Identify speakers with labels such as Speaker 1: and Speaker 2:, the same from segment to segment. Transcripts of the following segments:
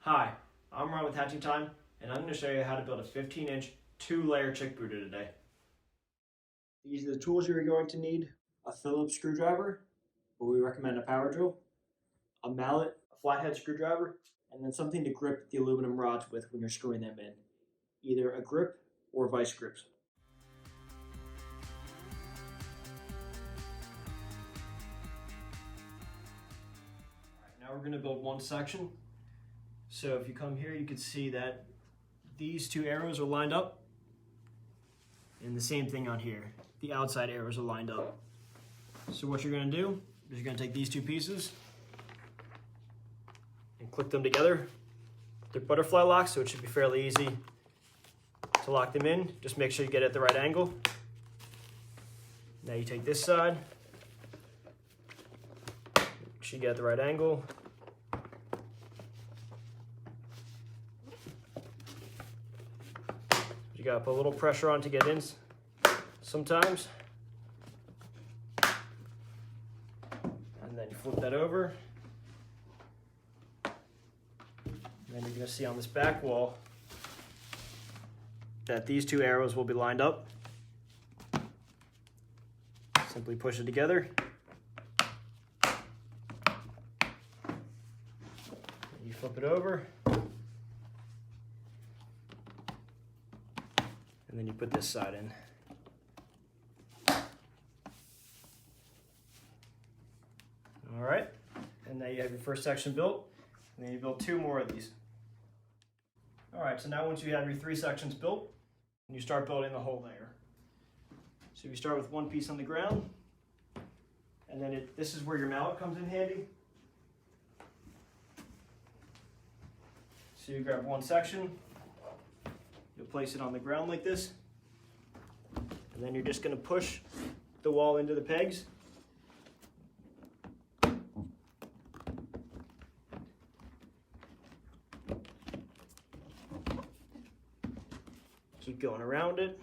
Speaker 1: Hi, I'm Ron with Hatching Time, and I'm going to show you how to build a 15-inch 2-layer chick brooder today. These are the tools you're going to need: a Phillips screwdriver, or we recommend a power drill, a mallet, a flathead screwdriver, and then something to grip the aluminum rods with when you're screwing them in, either a grip or vice grips. Now we're going to build one section. So if you come here, you can see that these two arrows are lined up, and the same thing on here. The outside arrows are lined up. So what you're going to do is you're going to take these two pieces and click them together. They're butterfly locks, so it should be fairly easy to lock them in. Just make sure you get it at the right angle. Now you take this side, make sure you get at the right angle. You gotta put a little pressure on to get in sometimes. And then you flip that over. And then you're gonna see on this back wall that these two arrows will be lined up. Simply push it together. You flip it over. And then you put this side in. All right, and now you have your first section built, and then you build two more of these. All right, so now once you have your 3 sections built, you start building the whole layer. So you start with one piece on the ground, and then this is where your mallet comes in handy. So you grab one section, you'll place it on the ground like this, and then you're just going to push the wall into the pegs. Keep going around it.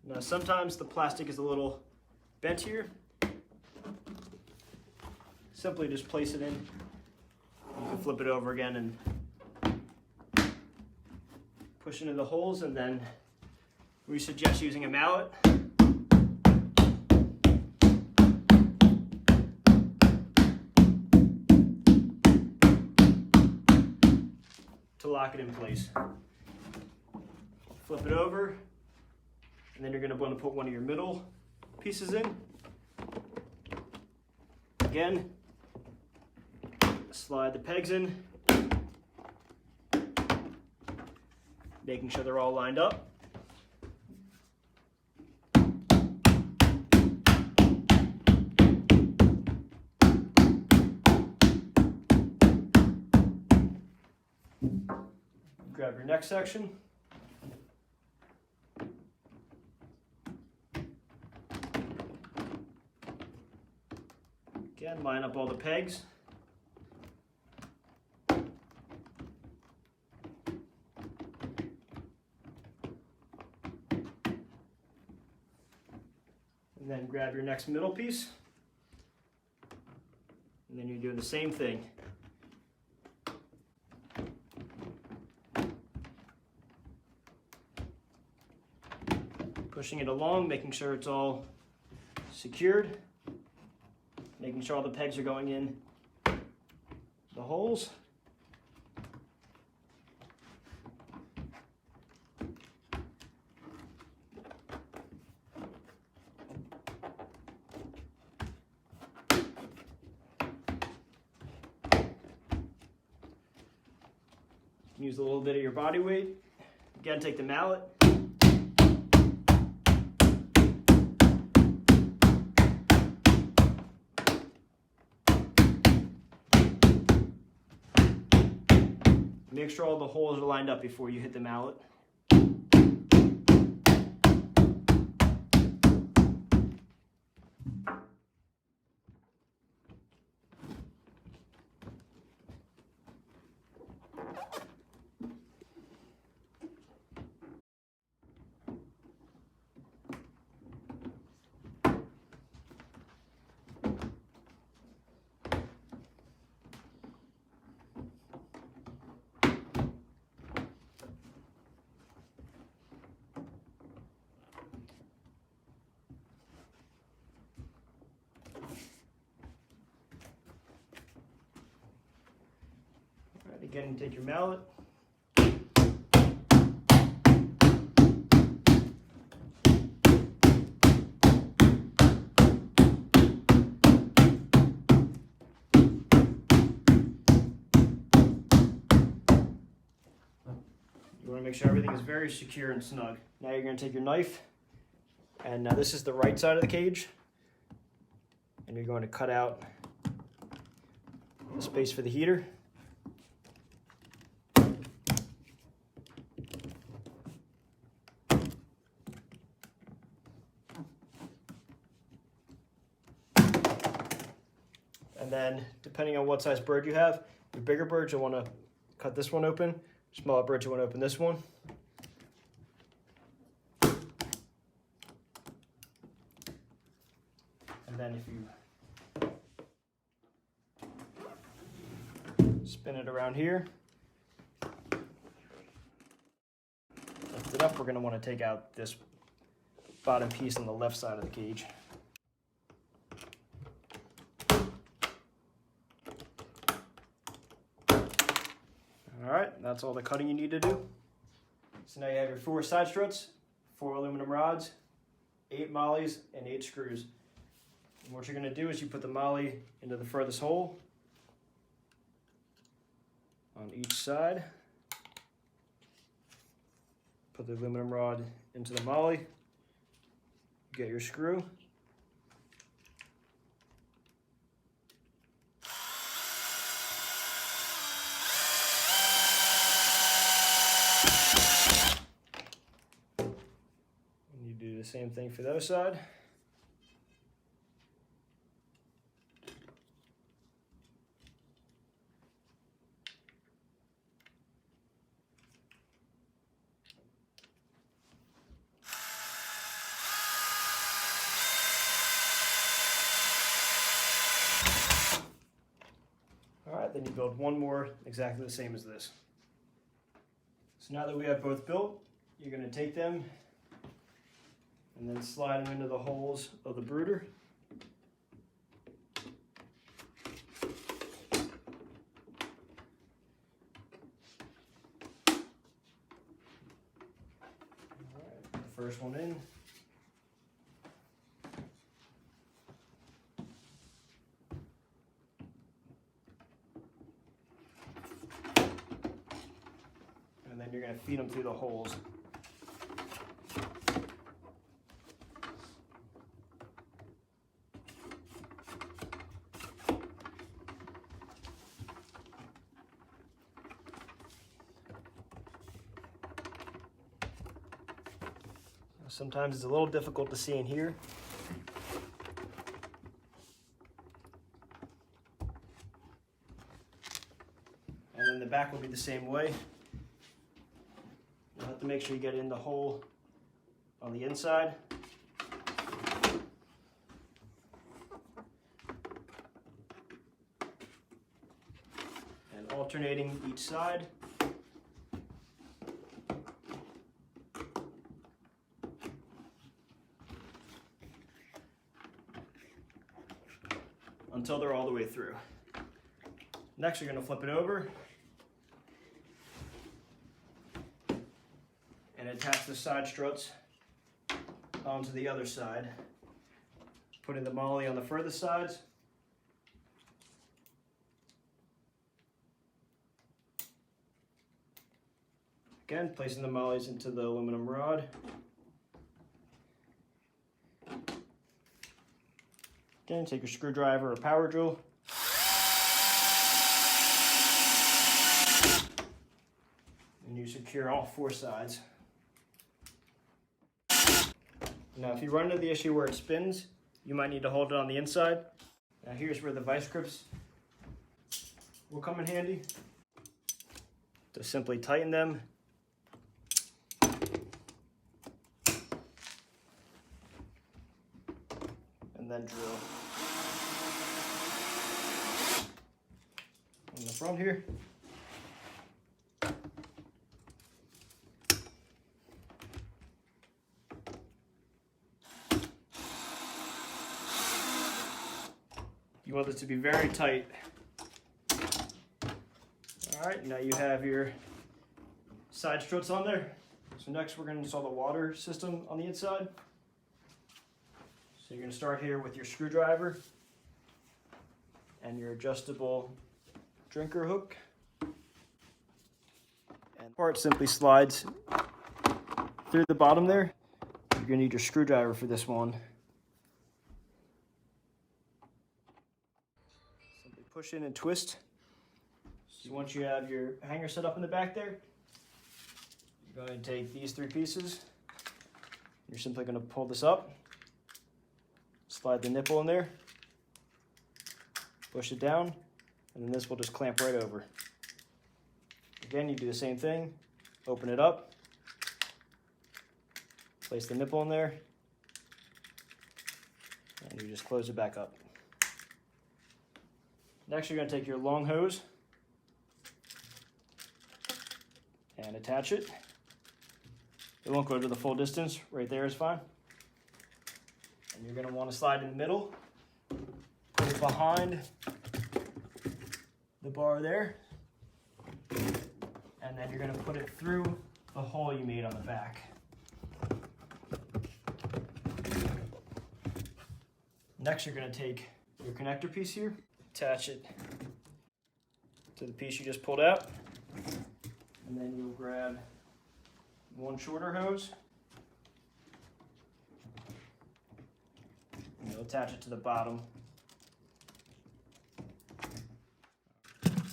Speaker 1: Now sometimes the plastic is a little bent here. Simply just place it in. You can flip it over again and push into the holes, and then we suggest using a mallet. To lock it in place. Flip it over, and then you're going to want to put one of your middle pieces in. Again, slide the pegs in, making sure they're all lined up. Grab your next section. Again, line up all the pegs. And then grab your next middle piece. And then you're doing the same thing. Pushing it along, making sure it's all secured. Making sure all the pegs are going in the holes. Use a little bit of your body weight. Again, take the mallet. Make sure all the holes are lined up before you hit the mallet. Again, take your mallet. You want to make sure everything is very secure and snug. Now you're going to take your knife, and now this is the right side of the cage, and you're going to cut out the space for the heater. And then, depending on what size bird you have, your bigger birds, you'll want to cut this one open. Smaller birds, you want to open this one. And then if you spin it around here, lift it up, we're going to want to take out this bottom piece on the left side of the cage. Alright, that's all the cutting you need to do. So now you have your 4 side struts, 4 aluminum rods, 8 mollies, and 8 screws. And what you're going to do is you put the molly into the furthest hole on each side. Put the aluminum rod into the molly. Get your screw. The same thing for the other side. All right, then you build one more exactly the same as this. So now that we have both built, you're going to take them and then slide them into the holes of the brooder. All right, put the first one in. And then you're going to feed them through the holes. Sometimes it's a little difficult to see in here. And then the back will be the same way. You'll have to make sure you get in the hole on the inside. And alternating each side. Until they're all the way through. Next, you're going to flip it over and attach the side struts onto the other side, putting the molly on the furthest sides. Again, placing the mollies into the aluminum rod. Again, take your screwdriver or power drill. And you secure all 4 sides. Now, if you run into the issue where it spins, you might need to hold it on the inside. Now, here's where the vice grips will come in handy. To simply tighten them. And then drill in the front here. You want this to be very tight. All All right, now you have your side struts on there. So next we're going to install the water system on the inside. So you're going to start here with your screwdriver and your adjustable drinker hook. And part simply slides through the bottom there. You're going to need your screwdriver for this one. Simply push in and twist. So once you have your hanger set up in the back there, you're going to take these 3 pieces. You're simply going to pull this up, slide the nipple in there, push it down, and then this will just clamp right over. Again, you do the same thing, open it up, place the nipple in there, and you just close it back up. Next, you're going to take your long hose and attach it. It won't go to the full distance, right there is fine. And you're going to want to slide in the middle, put it behind the bar there, and then you're going to put it through the hole you made on the back. Next, you're going to take your connector piece here, attach it to the piece you just pulled out, and then you'll grab one shorter hose, and you'll attach it to the bottom.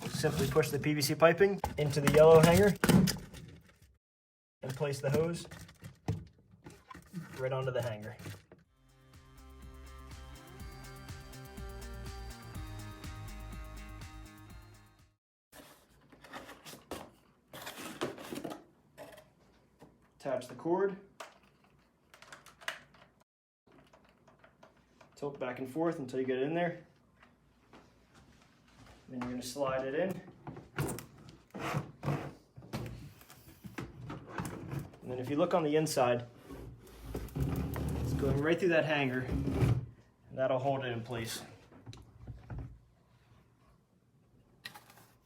Speaker 1: Simply push the PVC piping into the yellow hanger and place the hose right onto the hanger. Attach the cord, tilt back and forth until you get it in there. Then you're going to slide it in. And then if you look on the inside, it's going right through that hanger, and that'll hold it in place.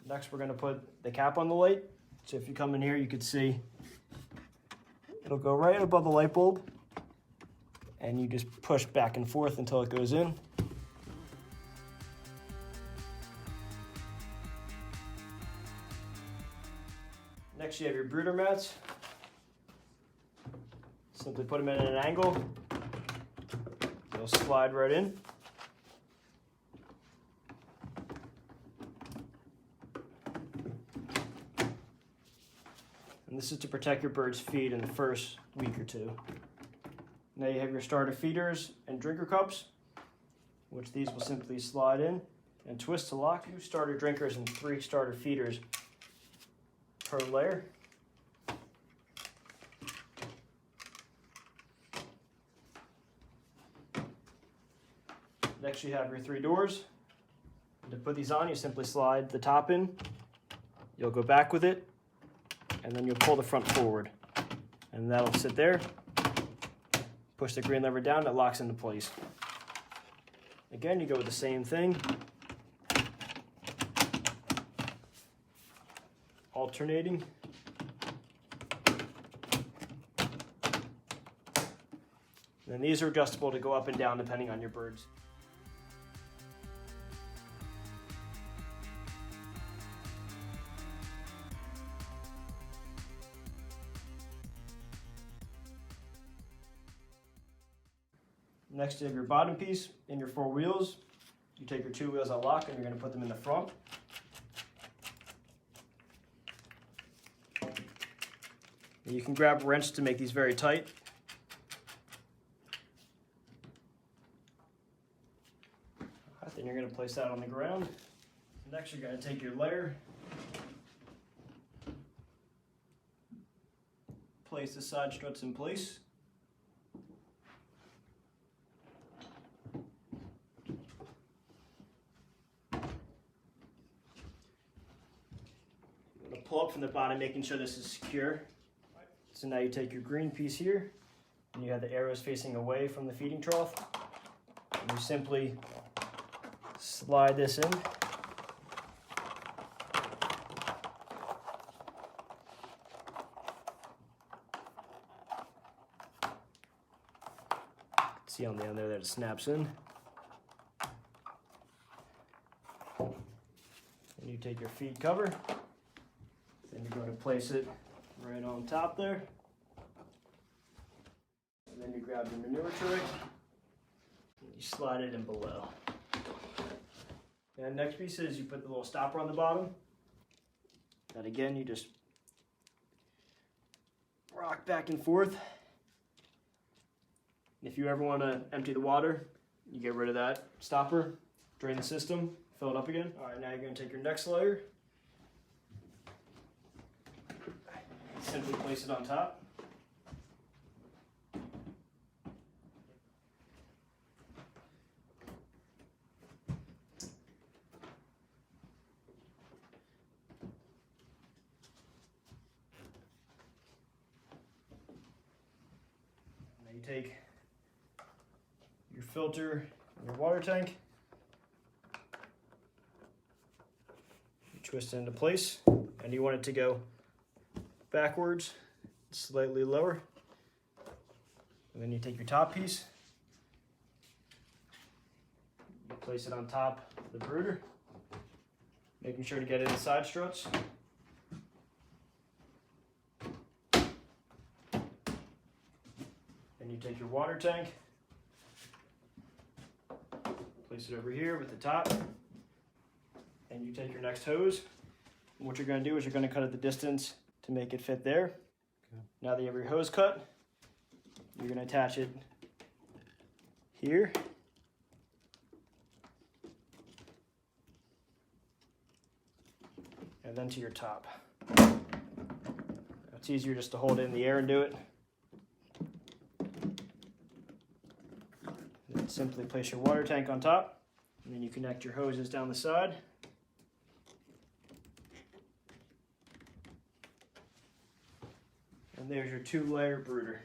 Speaker 1: Next, we're going to put the cap on the light. So if you come in here, you can see it'll go right above the light bulb, and you just push back and forth until it goes in. Next, you have your brooder mats. Simply put them in an angle. They'll slide right in. And this is to protect your bird's feed in the first week or 2. Now you have your starter feeders and drinker cups, which these will simply slide in and twist to lock. 2 starter drinkers and 3 starter feeders per layer. Next, you have your 3 doors. To put these on, you simply slide the top in. You'll go back with it, and then you'll pull the front forward, and that'll sit there. Push the green lever down, it locks into place. Again, you go with the same thing, alternating. And then these are adjustable to go up and down depending on your birds. Next, you have your bottom piece and your 4 wheels. You take your 2 wheels out lock and you're going to put them in the front. You can grab a wrench to make these very tight. Right, then you're going to place that on the ground. Next, you're going to take your layer, place the side struts in place. Pull up from the bottom, making sure this is secure. So now you take your green piece here, and you have the arrows facing away from the feeding trough. And you simply slide this in. See on the end there that it snaps in. And you take your feed cover, then you're going to place it right on top there. And then you grab your manure tray, and you slide it in below. And next piece is you put the little stopper on the bottom. That again, you just rock back and forth. If you ever want to empty the water, you get rid of that stopper, drain the system, fill it up again. All right, now you're going to take your next layer, simply place it on top. Now you take your filter and your water tank, you twist it into place, and you want it to go backwards, slightly lower. And then you take your top piece, you place it on top of the brooder, making sure to get in the side struts. Then you take your water tank, place it over here with the top, and you take your next hose. And what you're going to do is you're going to cut at the distance to make it fit there. Okay. Now that you have your hose cut, you're going to attach it here. And then to your top. It's easier just to hold it in the air and do it. Then simply place your water tank on top, and then you connect your hoses down the side. And there's your 2-layer brooder.